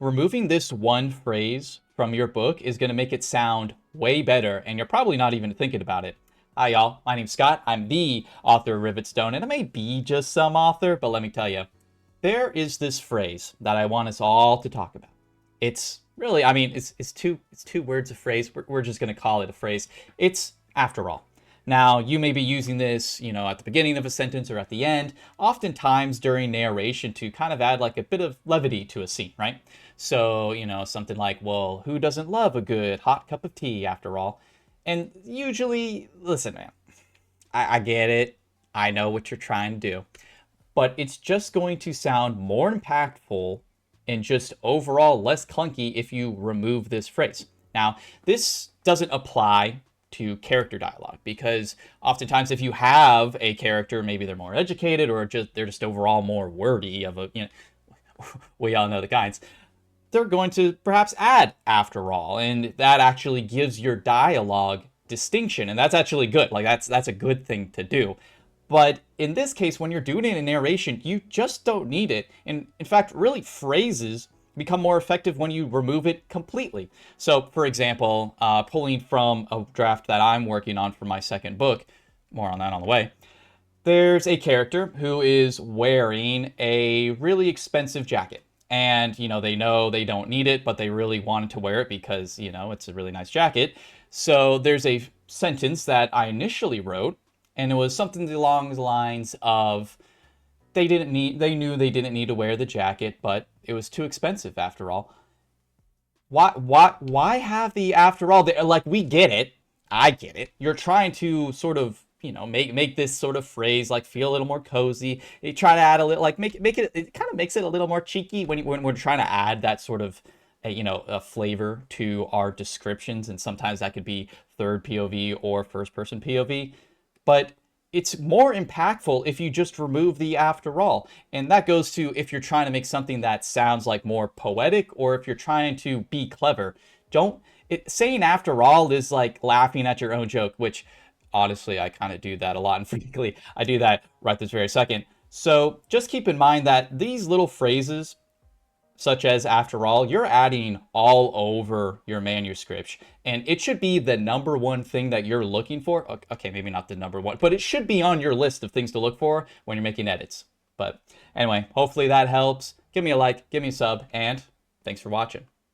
removing this one phrase from your book is going to make it sound way better, and you're probably not even thinking about it. Hi, y'all. My name's Scott. I'm the author of Rivet Stone, and I may be just some author, but let me tell you, there is this phrase that I want us all to talk about. It's really, I mean, it's two words of phrase. We're just going to call it a phrase. It's after all. Now, you may be using this, at the beginning of a sentence or at the end, oftentimes during narration to kind of add like a bit of levity to a scene, right? So, something like, well, who doesn't love a good hot cup of tea after all? And usually, listen, man, I get it. I know what you're trying to do, but it's just going to sound more impactful and just overall less clunky if you remove this phrase. Now, this doesn't apply to character dialogue, because oftentimes if you have a character, maybe they're more educated or they're just overall more wordy of we all know the kinds, they're going to perhaps add after all, and that actually gives your dialogue distinction, and that's actually good. Like that's a good thing to do. But in this case, when you're doing it in narration, you just don't need it. And in fact, really, phrases become more effective when you remove it completely. So, for example, pulling from a draft that I'm working on for my second book, more on that on the way, there's a character who is wearing a really expensive jacket. And, they know they don't need it, but they really wanted to wear it because, it's a really nice jacket. So there's a sentence that I initially wrote, and it was something along the lines of, they knew they didn't need to wear the jacket, but it was too expensive after all. Why have the after all? Like, we get it. I get it. You're trying to sort of, make this sort of phrase like feel a little more cozy. You try to add a little, like make it. It kind of makes it a little more cheeky when we're trying to add that sort of, a flavor to our descriptions, and sometimes that could be third POV or first person POV. But it's more impactful if you just remove the after all. And that goes to if you're trying to make something that sounds like more poetic, or if you're trying to be clever. Saying after all is like laughing at your own joke, which honestly, I kind of do that a lot. And frankly, I do that right this very second. So just keep in mind that these little phrases, such as after all, you're adding all over your manuscript, and it should be the number one thing that you're looking for. Okay, maybe not the number one, but it should be on your list of things to look for when you're making edits. But anyway, hopefully that helps. Give me a like, give me a sub, and thanks for watching.